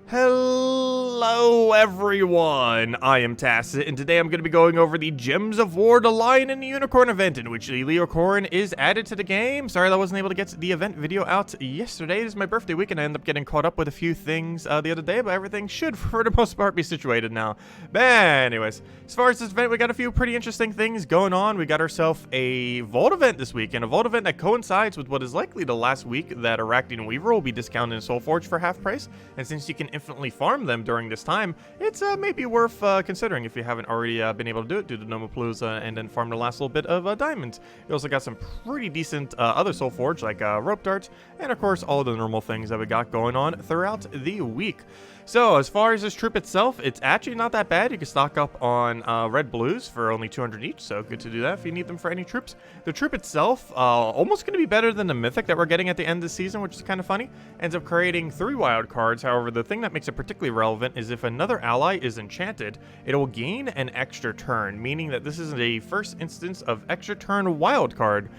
Hello everyone, I am Tacit, and today I'm going to be going over the Gems of War, the Lion and the Unicorn event, in which the Leocorn is added to the game. Sorry that I wasn't able to get the event video out yesterday. It is my birthday week, and I ended up getting caught up with a few things the other day, but everything should, for the most part, be situated now. But anyways, as far as this event, we got a few pretty interesting things going on. We got ourselves a Vault event this week, and a Vault event that coincides with what is likely the last week that Arachne Weaver will be discounted in Soulforge for half price, and since you can infinitely farm them during this time, it's maybe worth considering if you haven't already been able to do it due to Nomapalooza and then farm the last little bit of diamonds. You also got some pretty decent other Soulforge like rope darts, and of course all the normal things that we got going on throughout the week. So as far as this troop itself, it's actually not that bad. You can stock up on red blues for only 200 each, so good to do that if you need them for any troops. The troop itself, almost going to be better than the mythic that we're getting at the end of the season, which is kind of funny. Ends up creating 3 wild cards. However, the thing that makes it particularly relevant is if another ally is enchanted, it will gain an extra turn, meaning that this is a first instance of extra turn wild card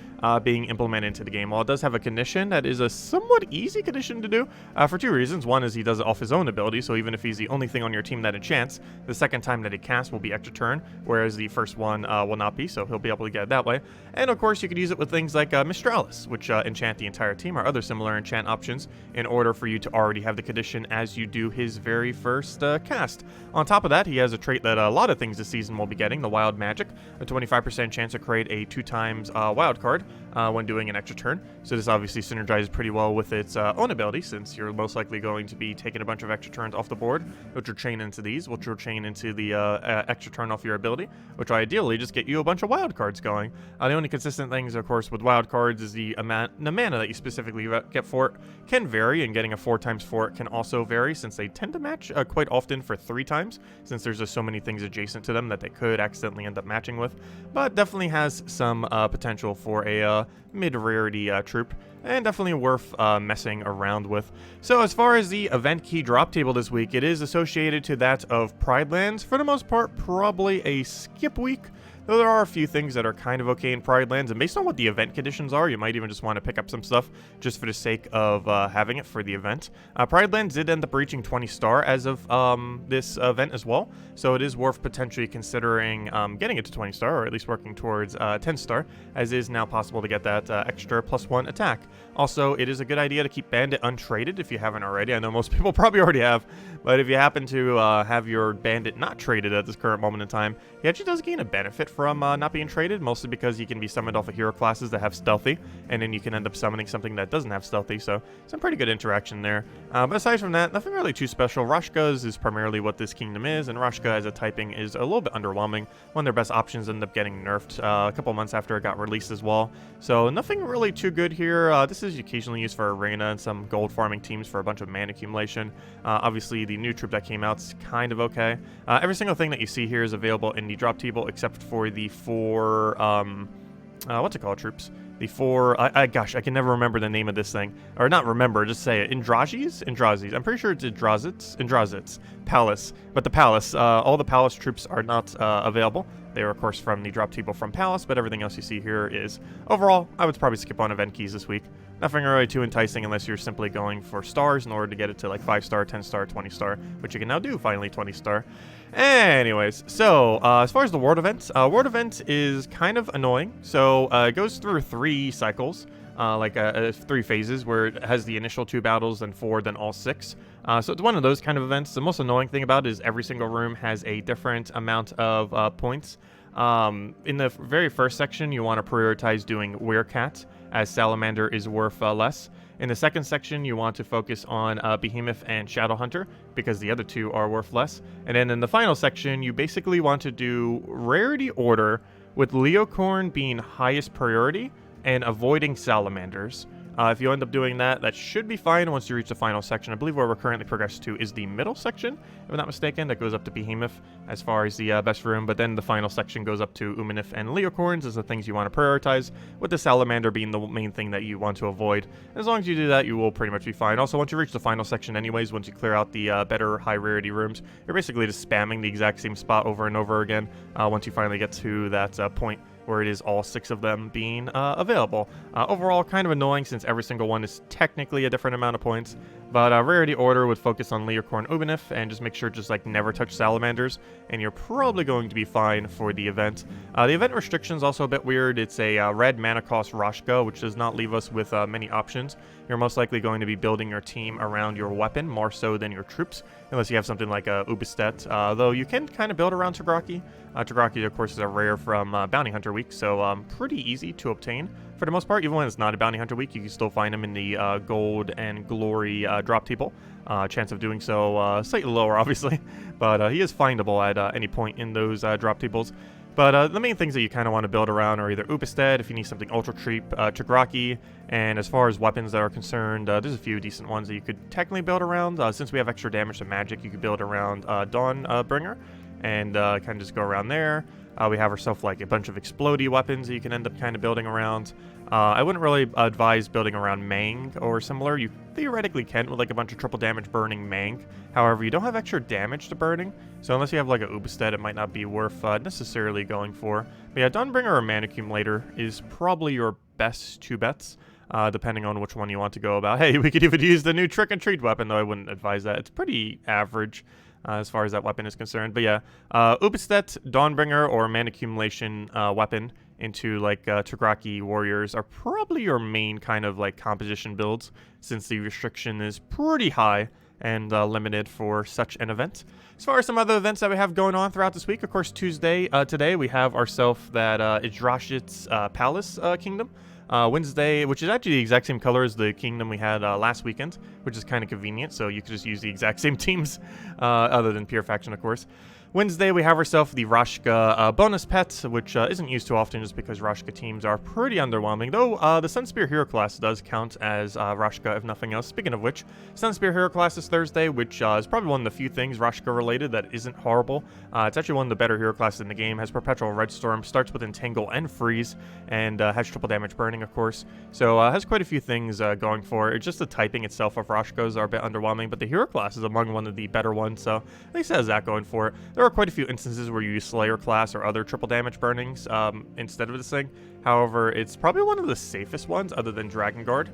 being implemented into the game. While it does have a condition that is a somewhat easy condition to do for 2 reasons. One is he does it off his own ability, so even if he's the only thing on your team that enchants, the second time that he casts will be extra turn, whereas the first one will not be, so he'll be able to get it that way. And of course, you could use it with things like Mistralis, which enchant the entire team, or other similar enchant options, in order for you to already have the condition as you do his very first cast. On top of that, he has a trait that a lot of things this season will be getting, the Wild Magic, a 25% chance to create a 2 times wild card when doing an extra turn. So this obviously synergizes pretty well with its own ability, since you're most likely going to be taking a bunch of extra turns off the board, which will chain into these, which will chain into the extra turn off your ability, which will ideally just get you a bunch of wild cards going. The only consistent things, of course, with wild cards is the mana that you specifically get for it can vary, and getting a 4 times for it can also vary, since they tend to match quite often for 3 times, since there's just so many things adjacent to them that they could accidentally end up matching with, but definitely has some potential for a mid-rarity troop, and definitely worth messing around with. So as far as the event key drop table this week, it is associated to that of Pride Lands. For the most part, probably a skip week, though there are a few things that are kind of okay in Pride Lands, and based on what the event conditions are, you might even just want to pick up some stuff just for the sake of having it for the event. Pride Lands did end up reaching 20 star as of this event as well, so it is worth potentially considering getting it to 20 star, or at least working towards 10 star, as it is now possible to get that extra +1 attack. Also, it is a good idea to keep Bandit untraded if you haven't already. I know most people probably already have, but if you happen to have your Bandit not traded at this current moment in time, he actually does gain a benefit from not being traded, mostly because he can be summoned off of hero classes that have stealthy, and then you can end up summoning something that doesn't have stealthy, so some pretty good interaction there. But aside from that, nothing really too special. Rashka's is primarily what this kingdom is, and Rashka as a typing is a little bit underwhelming. One of their best options ended up getting nerfed a couple months after it got released as well, so nothing really too good here. This is occasionally used for arena and some gold farming teams for a bunch of mana accumulation. Obviously, the new troop that came out is kind of okay. Every single thing that you see here is available in the drop table, except for the 4, what's it called, troops? The 4, gosh, I can never remember the name of this thing. Or not remember, just say it. Indrazis. I'm pretty sure it's Indrazits. Palace. But the Palace, all the Palace troops are not available. They are, of course, from the drop table from Palace, but everything else you see here is. Overall, I would probably skip on event keys this week. Nothing really too enticing unless you're simply going for stars in order to get it to like 5 star, 10 star, 20 star, which you can now do, finally 20 star. Anyways, so as far as the World Event is kind of annoying. So it goes through 3 cycles. 3 phases where it has the initial 2 battles, then 4, then all 6. So it's one of those kind of events. The most annoying thing about it is every single room has a different amount of points. In the very first section, you want to prioritize doing Werecat, as Salamander is worth less. In the second section, you want to focus on Behemoth and Shadowhunter, because the other 2 are worth less. And then in the final section, you basically want to do Rarity Order, with Leocorn being highest priority, and avoiding Salamanders. If you end up doing that, that should be fine once you reach the final section. I believe where we're currently progressed to is the middle section, if I'm not mistaken. That goes up to Behemoth as far as the best room, but then the final section goes up to Umanith and Leocorns as the things you want to prioritize, with the Salamander being the main thing that you want to avoid. As long as you do that, you will pretty much be fine. Also, once you reach the final section anyways, once you clear out the better high rarity rooms, you're basically just spamming the exact same spot over and over again once you finally get to that point where it is all 6 of them being available. Overall, kind of annoying since every single one is technically a different amount of points, But rarity order would focus on Leocorn Ubanif, and just make sure just like never touch salamanders, and you're probably going to be fine for the event. The event restriction is also a bit weird. It's a red mana cost Rashka, which does not leave us with many options. You're most likely going to be building your team around your weapon more so than your troops, unless you have something like Ubistet, though you can kind of build around Tagraki. Tagraki, of course, is a rare from Bounty Hunter Week, so pretty easy to obtain. For the most part, even when it's not a Bounty Hunter Week, you can still find them in the Gold and Glory drop table. Chance of doing so slightly lower, obviously, but he is findable at any point in those drop tables. But the main things that you kind of want to build around are either Ubisted, if you need something ultra cheap, Tagraki, and as far as weapons that are concerned, there's a few decent ones that you could technically build around. Since we have extra damage to magic, you could build around Dawnbringer, and kind of just go around there. We have ourselves like a bunch of explodey weapons that you can end up kind of building around. I wouldn't really advise building around Mang or similar. You theoretically can with like a bunch of triple damage burning Mang. However, you don't have extra damage to burning, so unless you have like a Ubisted, it might not be worth necessarily going for. But yeah, Dawnbringer or Mana Accumulator is probably your best two bets, depending on which one you want to go about. Hey, we could even use the new Trick and Treat weapon, though I wouldn't advise that. It's pretty average. As far as that weapon is concerned. But yeah, Ubistet, Dawnbringer, or Mana Accumulation weapon into like Tagraki warriors are probably your main kind of like composition builds, since the restriction is pretty high and limited for such an event. As far as some other events that we have going on throughout this week, of course, Tuesday, today we have ourselves that Yggdrasil's Palace Kingdom. Wednesday, which is actually the exact same color as the kingdom we had last weekend, which is kind of convenient, so you could just use the exact same teams, other than Pure Faction, of course. Wednesday, we have ourselves the Rashka bonus pet, which isn't used too often just because Rashka teams are pretty underwhelming, though the Sunspear hero class does count as Rashka, if nothing else. Speaking of which, Sunspear hero class is Thursday, which is probably one of the few things Rashka related that isn't horrible. It's actually one of the better hero classes in the game, has Perpetual Red Storm, starts with Entangle and Freeze, and has triple damage burning, of course. So has quite a few things going for it. Just the typing itself of Rashkas are a bit underwhelming, but the hero class is among one of the better ones, so at least it has that going for it. There are quite a few instances where you use Slayer class or other triple damage burnings instead of this thing. However, it's probably one of the safest ones other than Dragon Guard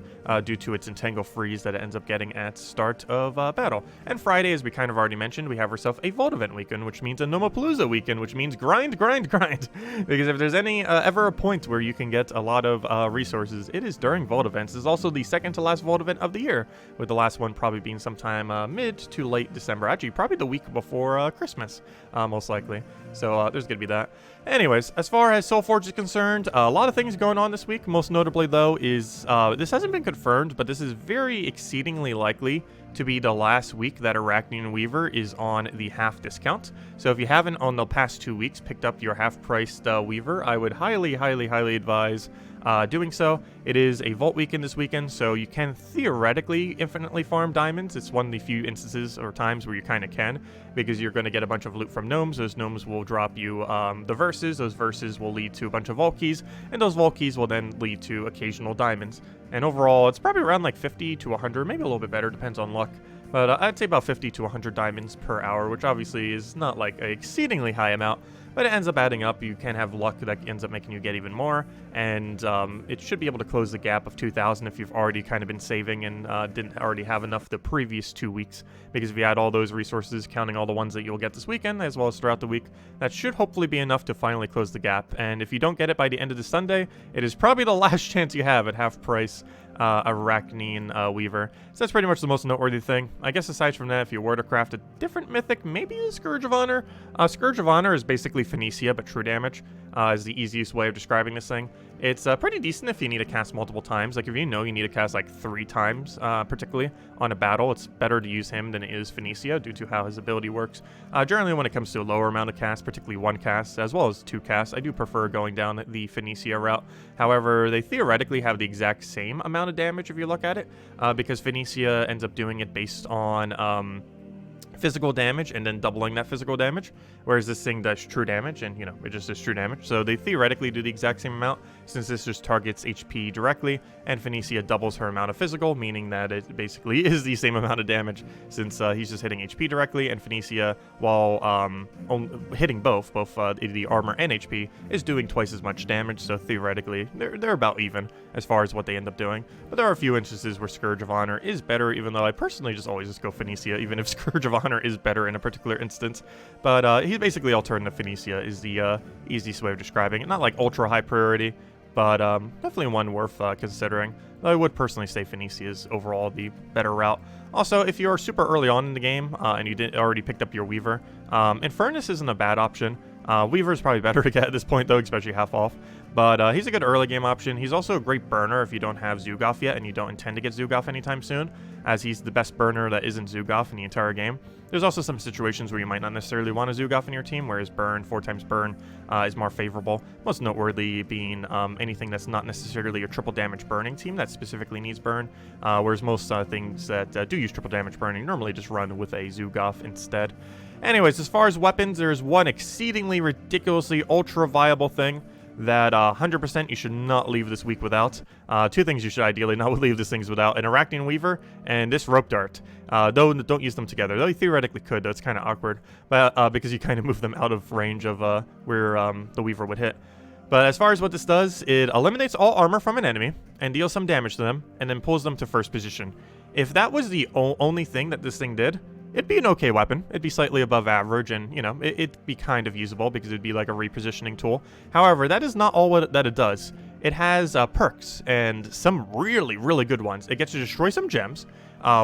due to its Entangle Freeze that it ends up getting at start of battle. And Friday, as we kind of already mentioned, we have ourselves a Vault Event weekend, which means a Nomapalooza weekend, which means grind, grind, grind. Because if there's any ever a point where you can get a lot of resources, it is during Vault Events. This is also the second to last Vault Event of the year, with the last one probably being sometime mid to late December. Actually, probably the week before Christmas, most likely. So there's going to be that. Anyways, as far as Soulforge is concerned, a lot of things going on this week. Most notably, though, is this hasn't been confirmed, but this is very exceedingly likely to be the last week that Arachnean Weaver is on the half discount. So if you haven't on the past 2 weeks picked up your half-priced Weaver, I would highly, highly, highly advise doing so. It is a Vault weekend this weekend, so you can theoretically infinitely farm diamonds. It's one of the few instances or times where you kind of can, because you're going to get a bunch of loot from gnomes. Those gnomes will drop you the verses. Those verses will lead to a bunch of Vault keys, and those Vault keys will then lead to occasional diamonds. And overall, it's probably around like 50 to 100, maybe a little bit better, depends on luck. But I'd say about 50 to 100 diamonds per hour, which obviously is not like an exceedingly high amount, but it ends up adding up. You can have luck that ends up making you get even more, and it should be able to close the gap of 2,000 if you've already kind of been saving and didn't already have enough the previous 2 weeks, because if you add all those resources, counting all the ones that you'll get this weekend, as well as throughout the week, that should hopefully be enough to finally close the gap. And if you don't get it by the end of the Sunday, it is probably the last chance you have at half price Arachnean Weaver. So that's pretty much the most noteworthy thing. I guess aside from that, if you were to craft a different mythic, maybe a Scourge of Honor. Scourge of Honor is basically Phoenicia, but true damage is the easiest way of describing this thing. It's pretty decent if you need to cast multiple times. Like if you know you need to cast like 3 times, particularly on a battle, it's better to use him than it is Phoenicia due to how his ability works. Generally when it comes to a lower amount of casts, particularly 1 cast as well as 2 casts, I do prefer going down the Phoenicia route. However, they theoretically have the exact same amount of damage if you look at it, because Phoenicia ends up doing it based on physical damage and then doubling that physical damage, whereas this thing does true damage, and you know, it just is true damage, so they theoretically do the exact same amount. since this just targets HP directly, and Phoenicia doubles her amount of physical, meaning that it basically is the same amount of damage, since he's just hitting HP directly, and Phoenicia, while hitting both the armor and HP, is doing twice as much damage, so theoretically, they're about even as far as what they end up doing. But there are a few instances where Scourge of Honor is better, even though I personally just always just go Phoenicia, even if Scourge of Honor is better in a particular instance. But he's basically alternative Phoenicia is the easiest way of describing it. Not like ultra high priority, but definitely one worth considering. Though I would personally say Phoenicia is overall the better route. Also, if you're super early on in the game and you already picked up your Weaver, Infernus isn't a bad option. Weaver is probably better to get at this point, though, especially half off. But he's a good early game option. He's also a great burner if you don't have Zugoff yet and you don't intend to get Zugoff anytime soon, as he's the best burner that isn't Zugoff in the entire game. There's also some situations where you might not necessarily want a Zugoff in your team, whereas burn, 4x burn, is more favorable. Most noteworthy being anything that's not necessarily a triple damage burning team that specifically needs burn, whereas most things that do use triple damage burning normally just run with a Zugoff instead. Anyways, as far as weapons, there's one exceedingly ridiculously ultra viable thing that 100% you should not leave this week without. Two things you should ideally not leave these things without: an Arachnean Weaver and this Rope Dart. Though don't use them together, though you theoretically could, though it's kind of awkward, but because you kind of move them out of range of where the Weaver would hit. But as far as what this does, it eliminates all armor from an enemy and deals some damage to them, and then pulls them to first position. If that was the only thing that this thing did, it'd be an okay weapon. It'd be slightly above average, and, you know, it'd be kind of usable because it'd be like a repositioning tool. However, that is not all that it does. It has perks, and some really, really good ones. It gets to destroy some gems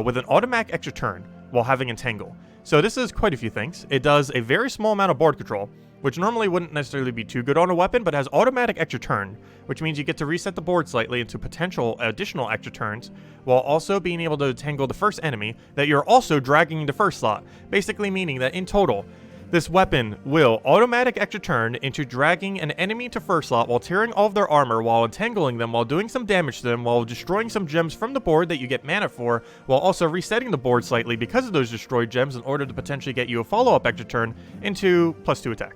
with an automatic extra turn while having Entangle. So this is quite a few things. It does a very small amount of board control, which normally wouldn't necessarily be too good on a weapon, but has automatic extra turn, which means you get to reset the board slightly into potential additional extra turns, while also being able to tangle the first enemy that you're also dragging into first slot, basically meaning that in total, this weapon will automatic extra turn into dragging an enemy to first slot while tearing all of their armor, while entangling them, while doing some damage to them, while destroying some gems from the board that you get mana for, while also resetting the board slightly because of those destroyed gems in order to potentially get you a follow-up extra turn into +2 attack.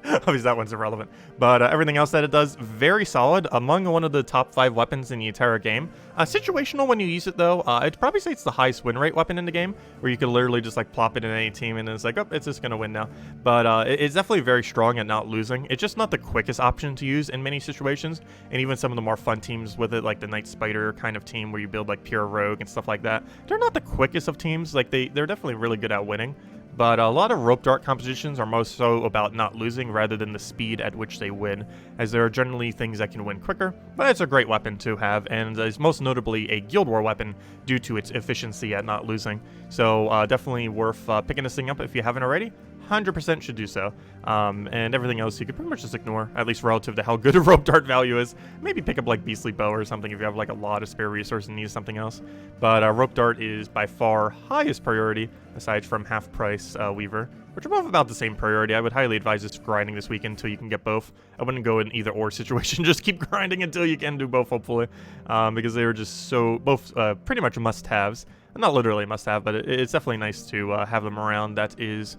Obviously that one's irrelevant, but everything else that it does, very solid. Among one of the top 5 weapons in the entire game. Situational when you use it, though. I'd probably say it's the highest win rate weapon in the game, where you can literally just like plop it in any team and it's like, oh, it's just gonna win now. But it's definitely very strong at not losing. It's just not the quickest option to use in many situations, and even some of the more fun teams with it, like the Night Spider kind of team where you build like pure rogue and stuff like that, they're not the quickest of teams. Like they're definitely really good at winning. But a lot of rope dart compositions are most so about not losing rather than the speed at which they win, as there are generally things that can win quicker, but it's a great weapon to have, and is most notably a Guild War weapon due to its efficiency at not losing. So definitely worth picking this thing up if you haven't already. 100% should do so. And everything else you could pretty much just ignore, at least relative to how good a rope dart value is. Maybe pick up like Beastly Bow or something if you have like a lot of spare resources and need something else. But rope dart is by far highest priority, aside from half price Weaver, which are both about the same priority. I would highly advise just grinding this weekend until you can get both. I wouldn't go in either or situation, just keep grinding until you can do both, hopefully, because they are just so, both pretty much must-haves. Not literally must-have, but it's definitely nice to have them around, that is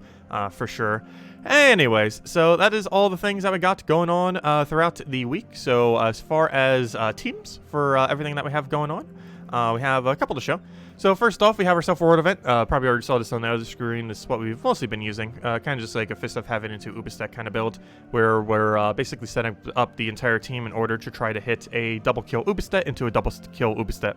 for sure. Anyways, so that is all the things that we got going on throughout the week. So as far as teams for everything that we have going on, we have a couple to show. So first off, we have our self-reward event. Probably already saw this on the other screen. This is what we've mostly been using. Kind of just like a Fist of Heaven into Ubistek kind of build, where we're basically setting up the entire team in order to try to hit a double kill Ubistek into a double kill Ubistek.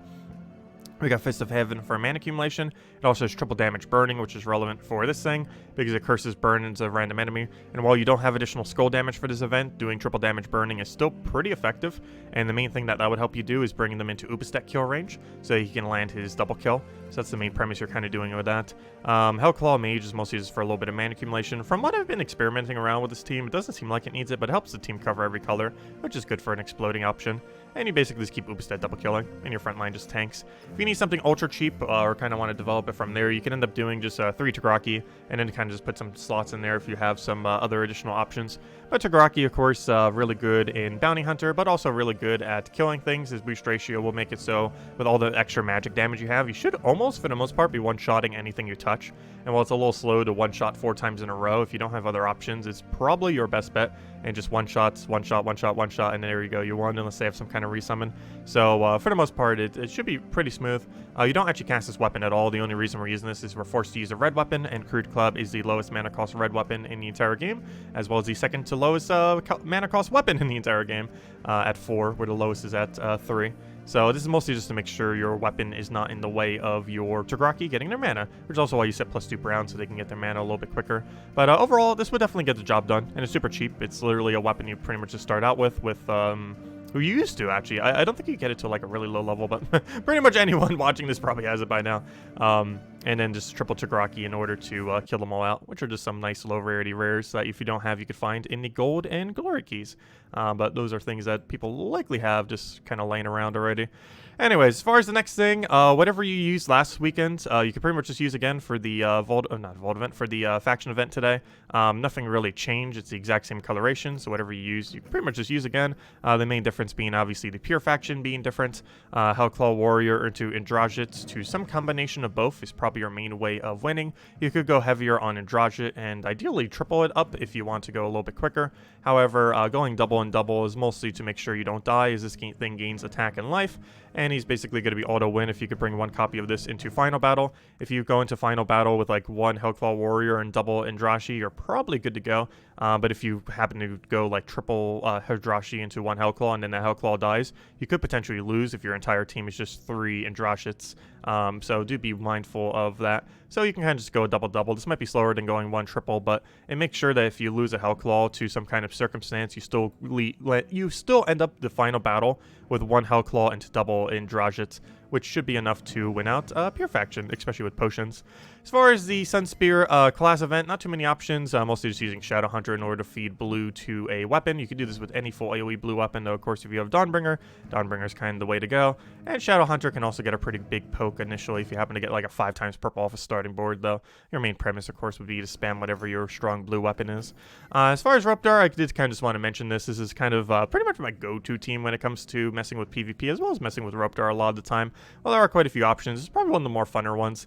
We got Fist of Heaven for mana accumulation. It also has triple damage burning, which is relevant for this thing because it curses burn into a random enemy. And while you don't have additional skull damage for this event, doing triple damage burning is still pretty effective. And the main thing that would help you do is bringing them into Ubistek kill range so he can land his double kill. So that's the main premise you're kind of doing with that. Hellclaw Mage is mostly just for a little bit of mana accumulation. From what I've been experimenting around with this team, it doesn't seem like it needs it, but it helps the team cover every color, which is good for an exploding option. And you basically just keep Ubistek double killing, and your front line just tanks. If you need something ultra cheap or kind of want to develop it from there, you can end up doing just 3 Tagraki, and then kind of just put some slots in there if you have some other additional options. But Tagraki, of course, really good in Bounty Hunter, but also really good at killing things. His boost ratio will make it so with all the extra magic damage you have, you should almost, for the most part, be one-shotting anything you touch. And while it's a little slow to one-shot 4 times in a row, if you don't have other options, it's probably your best bet and just one shot, and there you go. You won unless they have some kind of resummon. So for the most part, it should be pretty smooth. You don't actually cast this weapon at all. The only reason we're using this is we're forced to use a red weapon, and Crude Club is the lowest mana cost red weapon in the entire game, as well as the second to lowest mana cost weapon in the entire game at 4, where the lowest is at 3. So this is mostly just to make sure your weapon is not in the way of your Tagraki getting their mana, which is also why you set +2 Brown so they can get their mana a little bit quicker. But overall, this would definitely get the job done, and it's super cheap. It's literally a weapon you pretty much just start out with who you used to, actually. I don't think you get it to like a really low level, but pretty much anyone watching this probably has it by now. And then just triple Tagraki in order to kill them all out, which are just some nice low rarity rares that if you don't have, you could find in the gold and glory keys. But those are things that people likely have just kind of laying around already. Anyways, as far as the next thing, whatever you used last weekend, you can pretty much just use again for the for the faction event today. Nothing really changed. It's the exact same coloration, so whatever you use, you can pretty much just use again. The main difference being obviously the pure faction being different. Hellclaw Warrior into Andrajit to some combination of both is probably your main way of winning. You could go heavier on Andrajit and ideally triple it up if you want to go a little bit quicker. However, going double and double is mostly to make sure you don't die, as this thing gains attack and life. And he's basically going to be auto-win if you could bring one copy of this into Final Battle. If you go into Final Battle with like one Hellclaw Warrior and double Andrashi, you're probably good to go. But if you happen to go like triple Andrashi into one Hellclaw and then that Hellclaw dies, you could potentially lose if your entire team is just 3 Andrashits. So do be mindful of that. So you can kind of just go a double-double. This might be slower than going one triple, but it makes sure that if you lose a Hellclaw to some kind of circumstance, you still end up the final battle with one Hellclaw into double Andrajit, which should be enough to win out Pure Faction, especially with potions. As far as the Sunspear class event, not too many options, mostly just using Shadowhunter in order to feed blue to a weapon. You can do this with any full AoE blue weapon, though of course if you have Dawnbringer, Dawnbringer is kind of the way to go. And Shadowhunter can also get a pretty big poke initially if you happen to get like a 5 times purple off a starting board, though. Your main premise, of course, would be to spam whatever your strong blue weapon is. As far as Ropedar, I did kind of just want to mention this. This is kind of pretty much my go-to team when it comes to messing with PvP, as well as messing with Ropedar a lot of the time. Well, there are quite a few options. It's probably one of the more funner ones.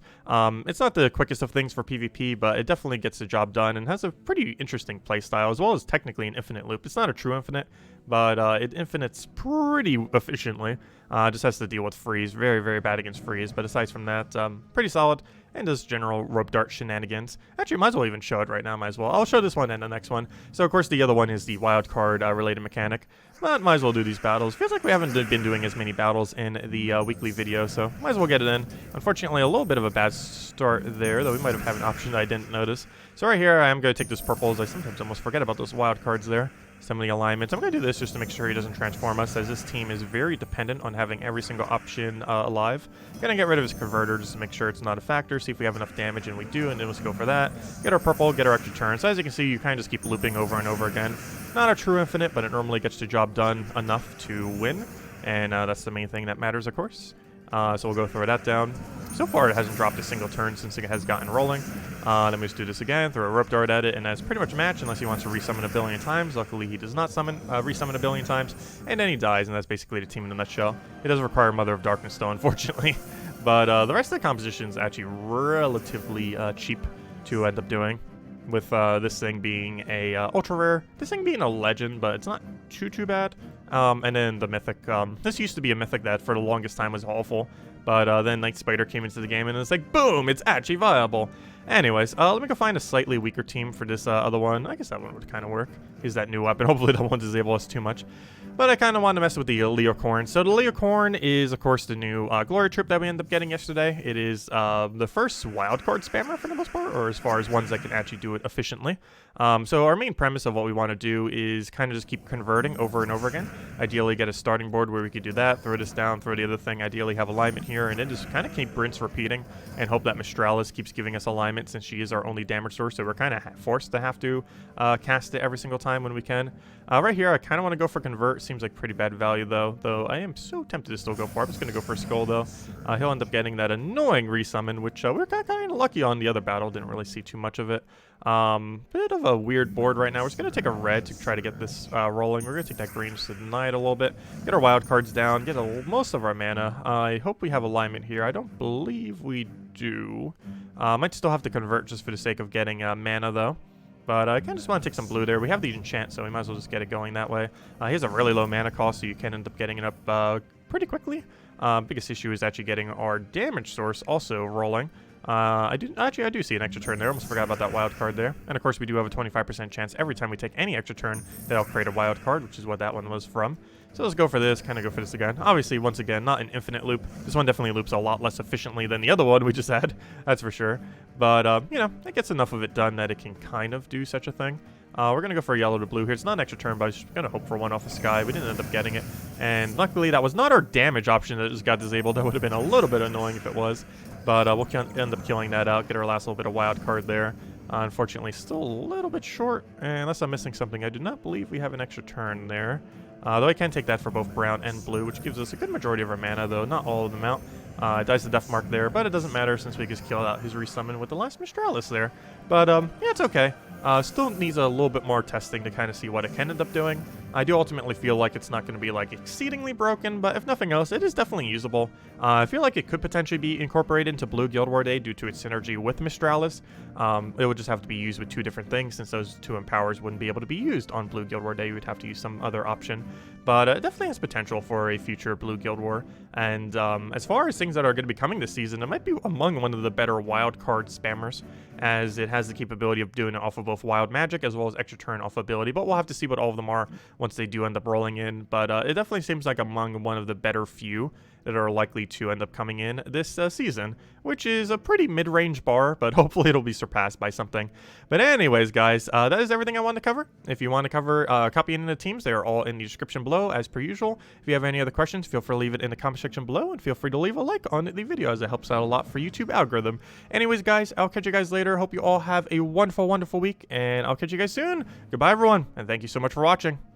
It's not the quickest of things for PvP, but it definitely gets the job done and has a pretty interesting playstyle, as well as technically an infinite loop. It's not a true infinite, but it infinites pretty efficiently. Just has to deal with freeze. Very, very bad against freeze, but aside from that, pretty solid. And does general rope dart shenanigans. Actually, might as well even show it right now. Might as well. I'll show this one and the next one. So, of course, the other one is the Wildcard related mechanic. But might as well do these battles. Feels like we haven't been doing as many battles in the weekly video, so might as well get it in. Unfortunately, a little bit of a bad start there, though we might have had an option that I didn't notice. So right here, I am going to take those purples. I sometimes almost forget about those wild cards there. Some of the alignments. I'm going to do this just to make sure he doesn't transform us, as this team is very dependent on having every single option alive. Going to get rid of his converter just to make sure it's not a factor, see if we have enough damage, and we do, and then let's go for that. Get our purple, get our extra turn. So as you can see, you kind of just keep looping over and over again. Not a true infinite, but it normally gets the job done enough to win, and that's the main thing that matters, of course. So we'll go throw that down. So far, it hasn't dropped a single turn since it has gotten rolling. Then we just do this again, throw a rope dart at it, and that's pretty much a match unless he wants to resummon a billion times. Luckily, he does not resummon a billion times, and then he dies, and that's basically the team in a nutshell. It does require Mother of Darkness, though, unfortunately. But the rest of the composition is actually relatively cheap to end up doing, with this thing being a ultra rare, this thing being a legend, but it's not too bad. And then the mythic, this used to be a mythic that for the longest time was awful, but then Night Spider came into the game and it's like, boom, it's actually viable. Anyways, let me go find a slightly weaker team for this other one. I guess that one would kind of work. Is that new weapon? Hopefully that won't disable us too much. But I kind of wanted to mess with the Leocorn. So the Leocorn is, of course, the new glory troop that we ended up getting yesterday. It is the first wildcard spammer for the most part, or as far as ones that can actually do it efficiently. So our main premise of what we want to do is kind of just keep converting over and over again. Ideally get a starting board where we could do that, throw this down, throw the other thing, ideally have alignment here, and then just kind of keep rinse repeating and hope that Mistralis keeps giving us alignment since she is our only damage source, so we're kind of forced to have to cast it every single time when we can. Right here, I kind of want to go for convert. Seems like pretty bad value, though I am so tempted to still go for it. I'm just going to go for Skull, though. He'll end up getting that annoying resummon, which we were kind of lucky on the other battle. Didn't really see too much of it. Bit of a weird board right now. We're just going to take a red to try to get this rolling. We're going to take that green just to deny it a little bit. Get our wild cards down. Get most of our mana. I hope we have alignment here. I don't believe we do. Might still have to convert just for the sake of getting mana, though. But I kind of just want to take some blue there. We have the enchant, so we might as well just get it going that way. He has a really low mana cost, so you can end up getting it up pretty quickly. Biggest issue is actually getting our damage source also rolling. I do see an extra turn there. Almost forgot about that wild card there. And of course, we do have a 25% chance every time we take any extra turn that I'll create a wild card, which is what that one was from. So let's go for this, kind of go for this again. Obviously, once again, not an infinite loop. This one definitely loops a lot less efficiently than the other one we just had, that's for sure. But, you know, it gets enough of it done that it can kind of do such a thing. We're going to go for a yellow to blue here. It's not an extra turn, but I was just going to hope for one off the sky. We didn't end up getting it. And luckily, that was not our damage option that just got disabled. That would have been a little bit annoying if it was. But we'll end up killing that out, get our last little bit of wild card there. Unfortunately, still a little bit short. Unless I'm missing something, I do not believe we have an extra turn there. Though I can take that for both brown and blue, which gives us a good majority of our mana, though not all of them out. It dies the death mark there, but it doesn't matter since we just killed out his resummon with the last Mistralis there. But yeah, it's okay. Still needs a little bit more testing to kind of see what it can end up doing. I do ultimately feel like it's not going to be like exceedingly broken, but if nothing else, it is definitely usable. I feel like it could potentially be incorporated into Blue Guild War Day due to its synergy with Mistralis. It would just have to be used with two different things, since those two empowers wouldn't be able to be used on Blue Guild War Day. You would have to use some other option. But it definitely has potential for a future Blue Guild War. And as far as things that are going to be coming this season, it might be among one of the better wild card spammers, as it has the capability of doing it off of both wild magic as well as extra turn off ability. But we'll have to see what all of them are once they do end up rolling in. But it definitely seems like among one of the better few that are likely to end up coming in this season, which is a pretty mid-range bar, but hopefully it'll be surpassed by something. But anyways, guys, that is everything I wanted to cover. If you want to cover copying into teams, they are all in the description below, as per usual. If you have any other questions, feel free to leave it in the comment section below, and feel free to leave a like on the video, as it helps out a lot for YouTube algorithm. Anyways, guys, I'll catch you guys later. Hope you all have a wonderful, wonderful week, and I'll catch you guys soon. Goodbye, everyone, and thank you so much for watching.